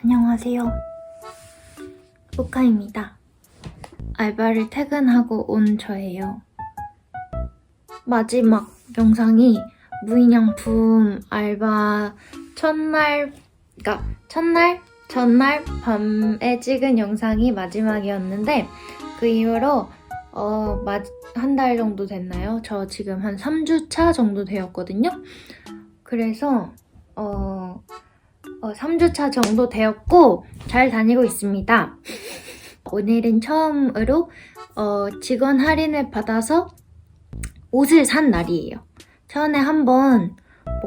안녕하세요. 모카입니다. 알바를 퇴근하고 온 저예요. 마지막 영상이 무인양품 알바 전날 밤에 찍은 영상이 마지막이었는데 그 이후로 한 달 정도 됐나요? 저 지금 한 3주차 정도 되었거든요. 그래서 3주차 정도 되었고 잘 다니고 있습니다. 오늘은 처음으로 직원 할인을 받아서 옷을 산 날이에요. 전에 한번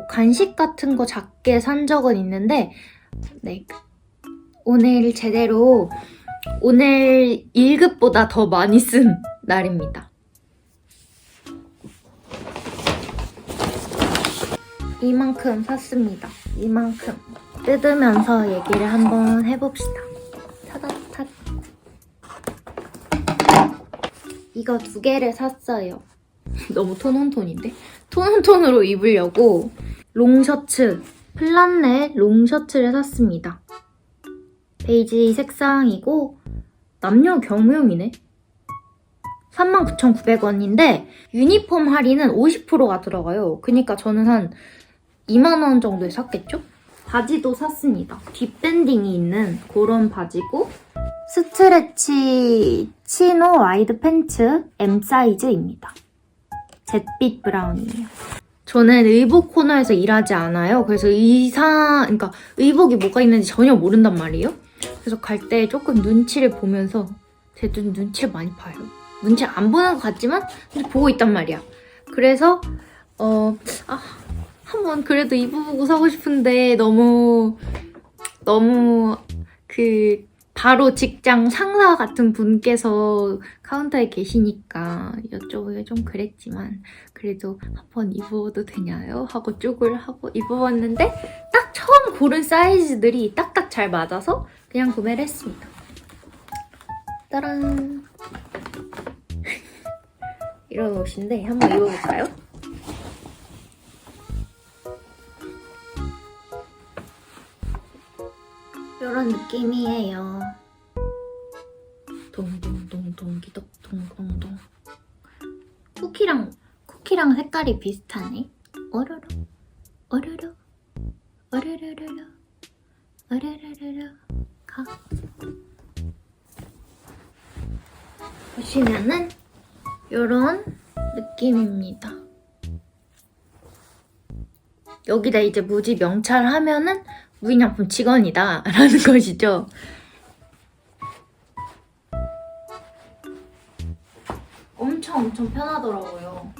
간식 같은 거 작게 산 적은 있는데 네, 오늘 제대로 오늘 1급보다 더 많이 쓴 날입니다. 이만큼 샀습니다. 이만큼. 뜯으면서 얘기를 한번 해봅시다. 타다타. 이거 2개를 샀어요. 너무 톤온톤인데? 톤온톤으로 입으려고 롱셔츠, 플란넷 롱셔츠를 샀습니다. 베이지 색상이고 남녀 겸용이네? 39,900원인데 유니폼 할인은 50%가 들어가요. 그니까 저는 한 2만원 정도에 샀겠죠? 바지도 샀습니다. 뒷밴딩이 있는 그런 바지고 스트레치 치노 와이드 팬츠 M 사이즈입니다. 잿빛 브라운이에요. 저는 의복 코너에서 일하지 않아요. 그래서 그러니까 의복이 뭐가 있는지 전혀 모른단 말이에요. 그래서 갈 때 조금 눈치를 보면서 제 눈치를 많이 봐요. 눈치 안 보는 것 같지만 보고 있단 말이야. 그래서 한번 그래도 입어보고 사고 싶은데 너무 바로 직장 상사 같은 분께서 카운터에 계시니까 여쭤보기가 좀 그랬지만 그래도 한번 입어도 되냐요? 하고 쪽을 하고 입어봤는데 딱 처음 고른 사이즈들이 딱딱 잘 맞아서 그냥 구매를 했습니다. 따란! 이런 옷인데 한번 입어볼까요? 이런 느낌이에요. 동동동동기덕 동동동. 쿠키랑 색깔이 비슷하네. 어르르 어르르 어르르르르 어르르르르 가. 보시면은 이런 느낌입니다. 여기다 이제 무지 명찰하면은 무인양품 직원이다 라는 것이죠. 엄청 편하더라고요.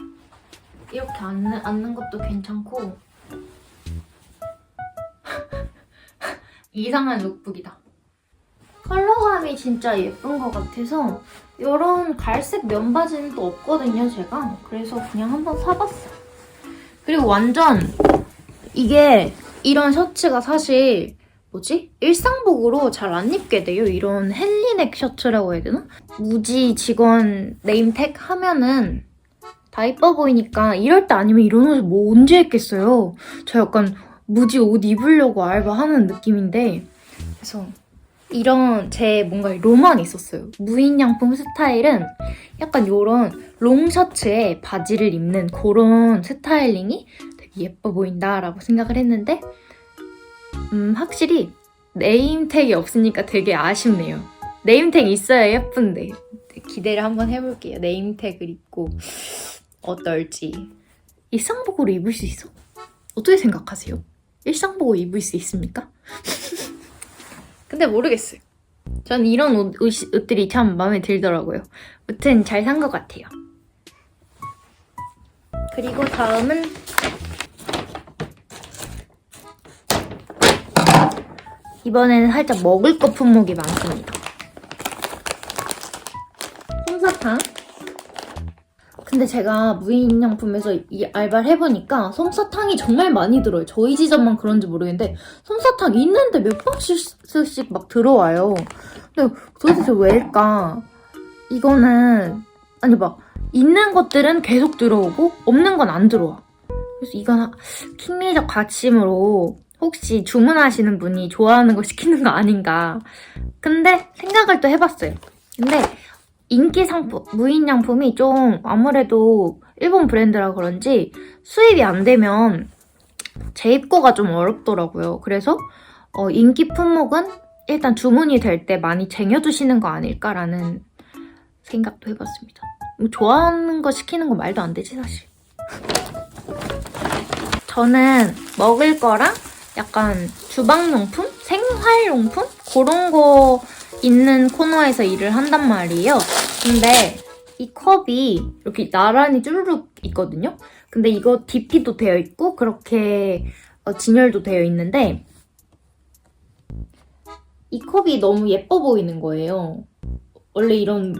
이렇게 앉는 것도 괜찮고 이상한 룩북이다. 컬러감이 진짜 예쁜 것 같아서 이런 갈색 면바지는 또 없거든요, 제가. 그래서 그냥 한번 사봤어요. 그리고 완전 이게 이런 셔츠가 사실 일상복으로 잘 안 입게 돼요. 이런 헨리넥 셔츠라고 해야 되나? 무지 직원 네임택 하면은 다 이뻐 보이니까 이럴 때 아니면 이런 옷을 뭐 언제 입겠어요. 저 약간 무지 옷 입으려고 알바하는 느낌인데 그래서 이런 제 뭔가 로망이 있었어요. 무인양품 스타일은 약간 이런 롱셔츠에 바지를 입는 그런 스타일링이 되게 예뻐 보인다라고 생각을 했는데 확실히 네임택이 없으니까 되게 아쉽네요. 네임택 있어야 예쁜데 기대를 한번 해볼게요. 네임택을 입고 어떨지. 일상복으로 입을 수 있어? 어떻게 생각하세요? 일상복으로 입을 수 있습니까? 근데 모르겠어요. 전 이런 옷들이 참 마음에 들더라고요. 아무튼 잘 산 것 같아요. 그리고 다음은 이번에는 살짝 먹을 거 품목이 많습니다. 솜사탕. 근데 제가 무인양품에서 이 알바를 해보니까 솜사탕이 정말 많이 들어요. 저희 지점만 그런지 모르겠는데 솜사탕 있는데 몇 박스씩 막 들어와요. 근데 도대체 왜일까? 이거는 있는 것들은 계속 들어오고 없는 건 안 들어와. 그래서 이건 킹리적 가심으로 혹시 주문하시는 분이 좋아하는 거 시키는 거 아닌가. 근데 생각을 또 해봤어요. 근데 인기 상품, 무인양품이 좀 아무래도 일본 브랜드라 그런지 수입이 안 되면 재입고가 좀 어렵더라고요. 그래서 인기 품목은 일단 주문이 될 때 많이 쟁여두시는 거 아닐까라는 생각도 해봤습니다. 좋아하는 거 시키는 거 말도 안 되지 사실. 저는 먹을 거랑 약간 주방용품? 생활용품? 그런 거 있는 코너에서 일을 한단 말이에요. 근데 이 컵이 이렇게 나란히 쭈루룩 있거든요. 근데 이거 DP도 되어 있고 그렇게 진열도 되어 있는데 이 컵이 너무 예뻐 보이는 거예요. 원래 이런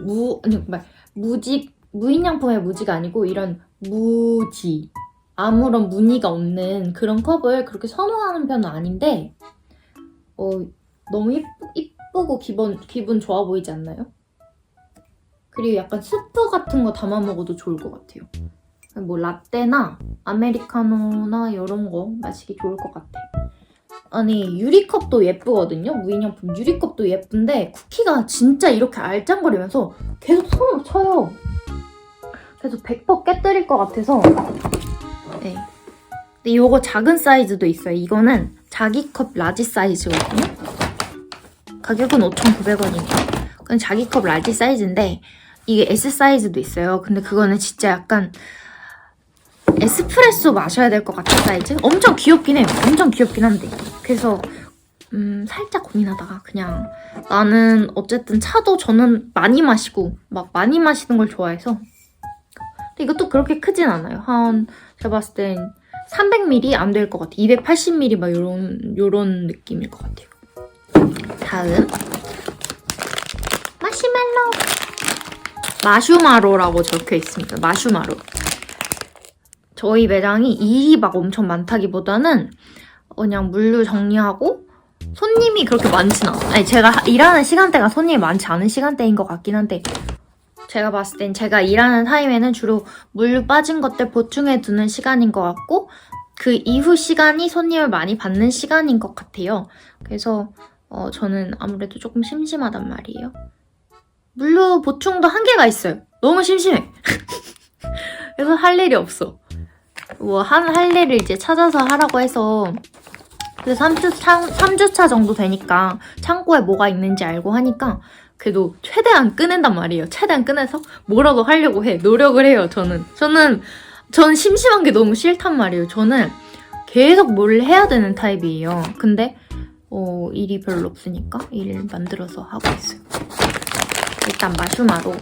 무인양품의 무지가 아니고 이런 무지, 아무런 무늬가 없는 그런 컵을 그렇게 선호하는 편은 아닌데 너무 이쁘고 기분 좋아 보이지 않나요? 그리고 약간 스프 같은 거 담아 먹어도 좋을 것 같아요. 뭐 라떼나 아메리카노나 이런 거 마시기 좋을 것 같아. 아니 유리컵도 예쁘거든요. 무인양품 유리컵도 예쁜데 쿠키가 진짜 이렇게 알짱거리면서 계속 손으로 쳐요. 그래서 100% 깨뜨릴 것 같아서. 네. 근데 이거 작은 사이즈도 있어요. 이거는 자기 컵 라지 사이즈거든요. 가격은 5,900원이네요. 그건 자기 컵 라지 사이즈인데 이게 S 사이즈도 있어요. 근데 그거는 진짜 약간 에스프레소 마셔야 될 것 같은 사이즈? 엄청 귀엽긴 해요. 엄청 귀엽긴 한데. 그래서 살짝 고민하다가 그냥 나는 어쨌든 차도 저는 많이 마시고 막 많이 마시는 걸 좋아해서 근데 이것도 그렇게 크진 않아요. 제가 봤을 땐 300ml 안 될 것 같아. 280ml 막 요런 느낌일 것 같아요. 다음 마슈마로라고 적혀 있습니다. 마슈마로. 저희 매장이 일이 막 엄청 많다기보다는 그냥 물류 정리하고 손님이 그렇게 많진 않아요. 아니 제가 일하는 시간대가 손님이 많지 않은 시간대인 것 같긴 한데 제가 봤을 땐 제가 일하는 타임에는 주로 물류 빠진 것들 보충해 두는 시간인 것 같고 그 이후 시간이 손님을 많이 받는 시간인 것 같아요. 그래서 저는 아무래도 조금 심심하단 말이에요. 물류 보충도 한계가 있어요. 너무 심심해. 그래서 할 일이 없어. 할 일을 이제 찾아서 하라고 해서 그래서 3주차 정도 되니까 창고에 뭐가 있는지 알고 하니까 그래도 최대한 꺼낸단 말이에요. 최대한 꺼내서 뭐라도 하려고 해. 노력을 해요, 저는 심심한 게 너무 싫단 말이에요. 저는 계속 뭘 해야 되는 타입이에요. 근데 일이 별로 없으니까 일을 만들어서 하고 있어요. 일단 마슈마로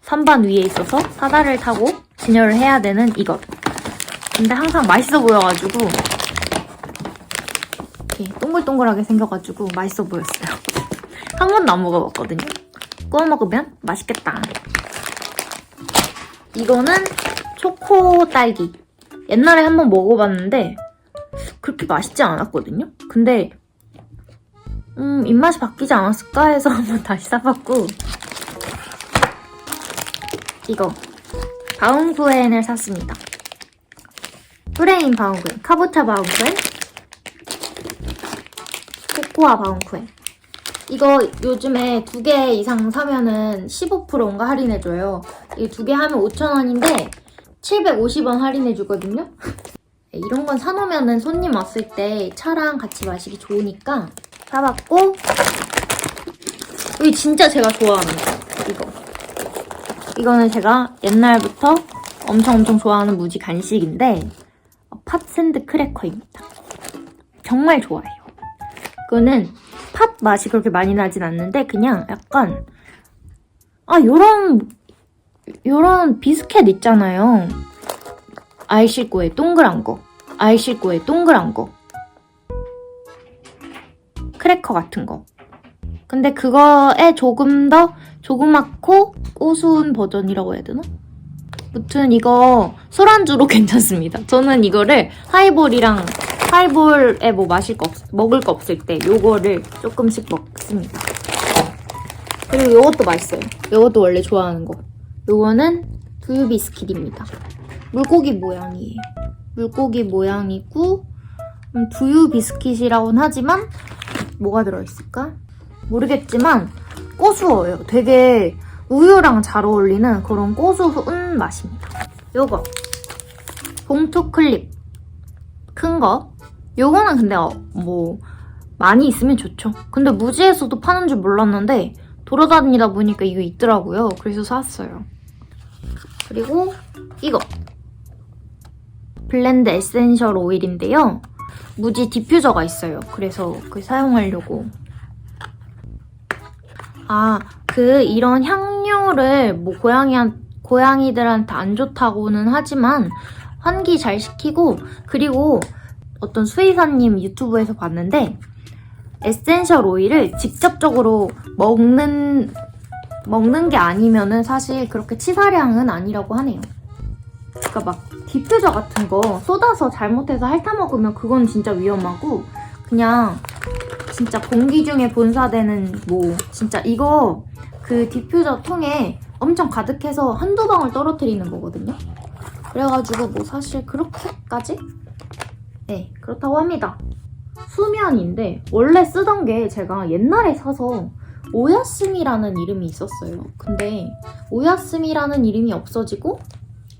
선반 위에 있어서 사다리를 타고 진열을 해야 되는 이것. 근데 항상 맛있어 보여가지고 이렇게 동글동글하게 생겨가지고 맛있어 보였어요. 한 번도 안 먹어봤거든요. 구워 먹으면 맛있겠다. 이거는 초코 딸기. 옛날에 한번 먹어봤는데 그렇게 맛있지 않았거든요. 근데 입맛이 바뀌지 않았을까 해서 한번 다시 사봤고 이거 바움쿠엔을 샀습니다. 프레임 바움쿠엔, 카보차 바움쿠엔, 코코아 바움쿠엔. 이거 요즘에 2개 이상 사면은 15%인가 할인해줘요. 이 2개 하면 5,000원인데 750원 할인해주거든요. 이런 건 사놓으면은 손님 왔을 때 차랑 같이 마시기 좋으니까 사봤고 여기 진짜 제가 좋아하는 거 이거는 제가 옛날부터 엄청 좋아하는 무지 간식인데 팥 샌드 크래커입니다. 정말 좋아해요. 이거는 팥 맛이 그렇게 많이 나진 않는데 그냥 약간 요런 비스켓 있잖아요. 알실코에 동그란 거 크래커 같은 거. 근데 그거에 조금 더 조그맣고 고소한 버전이라고 해야 되나? 무튼 이거 술안주로 괜찮습니다. 저는 이거를 하이볼에 뭐 먹을 거 없을 때 요거를 조금씩 먹습니다. 그리고 요것도 맛있어요. 요것도 원래 좋아하는 거. 요거는 두유 비스킷입니다. 물고기 모양이에요. 물고기 모양이고 두유 비스킷이라고는 하지만 뭐가 들어있을까? 모르겠지만 고소해요. 되게 우유랑 잘 어울리는 그런 고소한 맛입니다. 요거 봉투 클립 큰 거. 요거는 근데 뭐 많이 있으면 좋죠. 근데 무지에서도 파는 줄 몰랐는데 돌아다니다 보니까 이거 있더라고요. 그래서 샀어요. 그리고 이거 블렌드 에센셜 오일인데요. 무지 디퓨저가 있어요. 그래서 그걸 사용하려고. 이런 향료를 뭐 고양이들한테 안 좋다고는 하지만 환기 잘 시키고, 그리고 어떤 수의사님 유튜브에서 봤는데 에센셜 오일을 직접적으로 먹는 게 아니면은 사실 그렇게 치사량은 아니라고 하네요. 그러니까 막 디퓨저 같은 거 쏟아서 잘못해서 핥아 먹으면 그건 진짜 위험하고, 그냥 진짜 공기 중에 분사되는 뭐 진짜 이거 그 디퓨저 통에 엄청 가득해서 한두 방울 떨어뜨리는 거거든요. 그래가지고 뭐 사실 그렇게까지? 네, 그렇다고 합니다. 수면인데 원래 쓰던 게 제가 옛날에 사서 오야스미라는 이름이 있었어요. 근데 오야스미라는 이름이 없어지고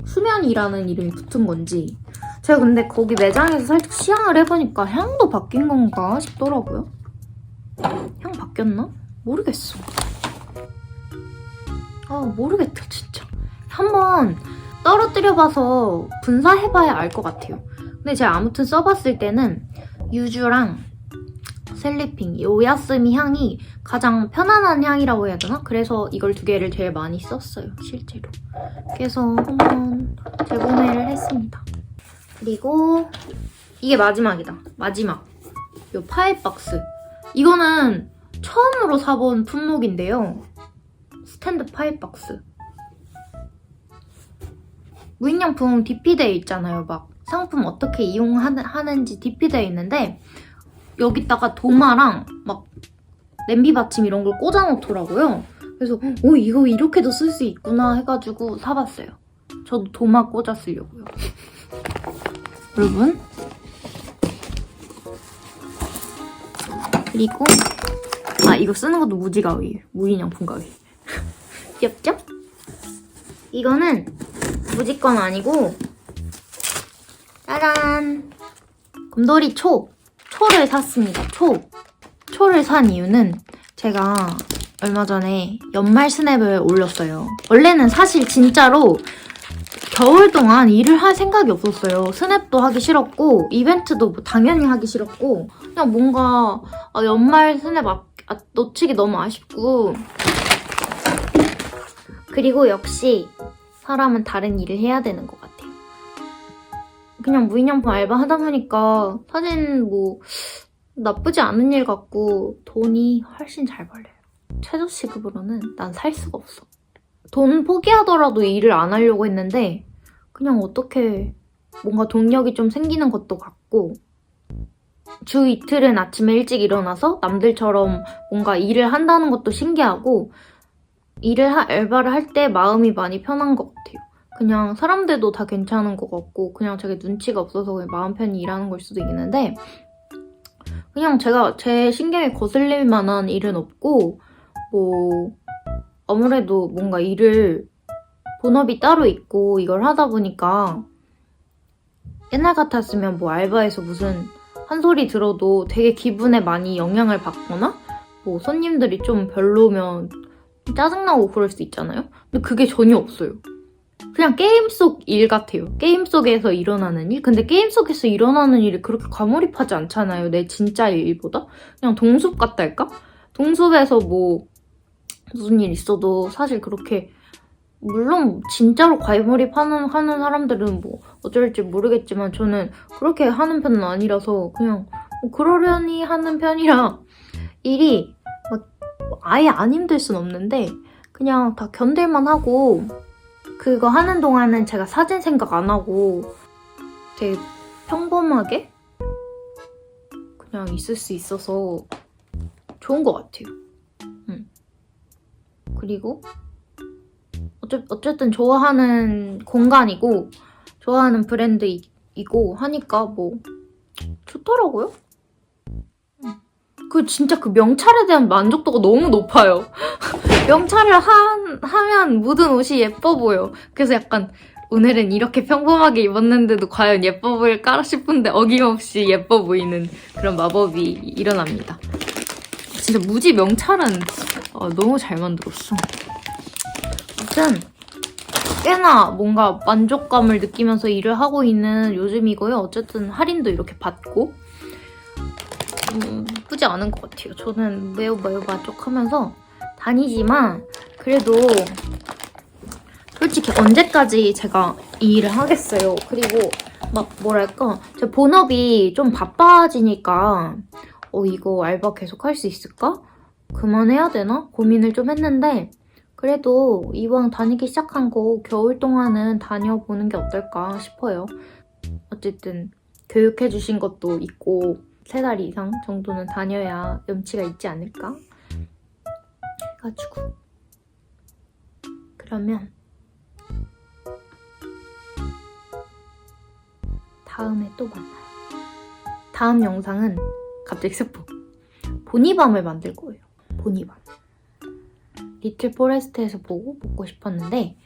수면이라는 이름이 붙은 건지, 제가 근데 거기 매장에서 살짝 시향을 해보니까 향도 바뀐 건가 싶더라고요. 향 바뀌었나? 모르겠어. 모르겠다 진짜. 한번 떨어뜨려봐서 분사해봐야 알 것 같아요. 근데 제가 아무튼 써봤을 때는 유주랑 슬리핑, 이 오야스미 향이 가장 편안한 향이라고 해야 되나? 그래서 이걸 두 개를 제일 많이 썼어요, 실제로. 그래서 한번 재구매를 했습니다. 그리고 이게 마지막이다. 마지막. 요 파일 박스. 이거는 처음으로 사본 품목인데요. 스탠드 파일 박스. 무인양품 DP되어 있잖아요. 막 상품 어떻게 이용하는지 DP되어 있는데 여기다가 도마랑 막 냄비 받침 이런 걸 꽂아 놓더라고요. 그래서 이거 이렇게도 쓸 수 있구나 해가지고 사봤어요. 저도 도마 꽂아 쓰려고요. 여러분. 그리고 이거 쓰는 것도 무지 가위. 무인양품 가위. 귀엽죠? 이거는 무지 건 아니고, 짜잔! 곰돌이 초를 샀습니다. 초를 산 이유는 제가 얼마 전에 연말 스냅을 올렸어요. 원래는 사실 진짜로 겨울 동안 일을 할 생각이 없었어요. 스냅도 하기 싫었고 이벤트도 뭐 당연히 하기 싫었고, 그냥 뭔가 연말 스냅 놓치기 너무 아쉽고, 그리고 역시 사람은 다른 일을 해야 되는 것 같아요. 그냥 무인양품 알바 하다 보니까 사진 뭐 나쁘지 않은 일 같고 돈이 훨씬 잘 벌려요. 최저 시급으로는 난 살 수가 없어. 돈 포기하더라도 일을 안 하려고 했는데 그냥 어떻게 뭔가 동력이 좀 생기는 것도 같고, 주 이틀은 아침에 일찍 일어나서 남들처럼 뭔가 일을 한다는 것도 신기하고, 알바를 할 때 마음이 많이 편한 것 같아요. 그냥 사람들도 다 괜찮은 것 같고, 그냥 제가 눈치가 없어서 그냥 마음 편히 일하는 걸 수도 있는데, 그냥 제 신경에 거슬릴 만한 일은 없고, 뭐 아무래도 뭔가 본업이 따로 있고 이걸 하다 보니까, 옛날 같았으면 뭐 알바에서 무슨 한 소리 들어도 되게 기분에 많이 영향을 받거나 뭐 손님들이 좀 별로면 짜증나고 그럴 수 있잖아요? 근데 그게 전혀 없어요. 그냥 게임 속 일 같아요. 게임 속에서 일어나는 일? 근데 게임 속에서 일어나는 일이 그렇게 과몰입하지 않잖아요. 내 진짜 일보다? 그냥 동숲 같달까? 동숲에서 뭐 무슨 일 있어도 사실 그렇게, 물론 진짜로 과몰입하는 사람들은 뭐 어쩔지 모르겠지만 저는 그렇게 하는 편은 아니라서 그냥 뭐 그러려니 하는 편이라 일이 막 아예 안 힘들 순 없는데 그냥 다 견딜만 하고, 그거 하는 동안은 제가 사진 생각 안 하고 되게 평범하게 그냥 있을 수 있어서 좋은 것 같아요. 그리고 어쨌든 좋아하는 공간이고 좋아하는 브랜드이고 하니까 뭐 좋더라고요. 그 진짜 그 명찰에 대한 만족도가 너무 높아요. 명찰을 하면 모든 옷이 예뻐 보여. 그래서 약간 오늘은 이렇게 평범하게 입었는데도 과연 예뻐 보일까 싶은데 어김없이 예뻐 보이는 그런 마법이 일어납니다. 진짜 무지 명찰은 너무 잘 만들었어. 아무튼 꽤나 뭔가 만족감을 느끼면서 일을 하고 있는 요즘이고요. 어쨌든 할인도 이렇게 받고 나쁘지 않은 것 같아요. 저는 매우 만족하면서 다니지만 그래도 솔직히 언제까지 제가 이 일을 하겠어요. 그리고 막 뭐랄까 제 본업이 좀 바빠지니까 이거 알바 계속 할 수 있을까? 그만해야 되나? 고민을 좀 했는데 그래도 이왕 다니기 시작한 거 겨울 동안은 다녀보는 게 어떨까 싶어요. 어쨌든 교육해주신 것도 있고 3달 이상 정도는 다녀야 염치가 있지 않을까? 해가지고 그러면 다음에 또 만나요. 다음 영상은 갑자기 스포! 보니밤을 만들 거예요. 보니밤. 리틀 포레스트에서 보고 먹고 싶었는데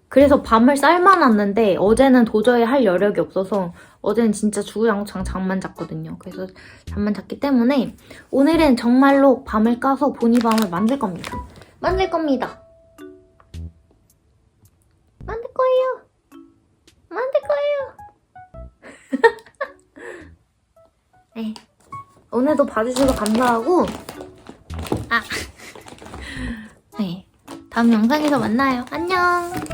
그래서 밤을 삶아놨는데 어제는 도저히 할 여력이 없어서 어제는 진짜 주구장창 잠만 잤거든요. 그래서 잠만 잤기 때문에 오늘은 정말로 밤을 까서 보니밤을 만들 겁니다. 만들 겁니다. 만들 거예요. 만들 거예요. 네. 오늘도 봐주셔서 감사하고 네. 다음 영상에서 만나요. 안녕.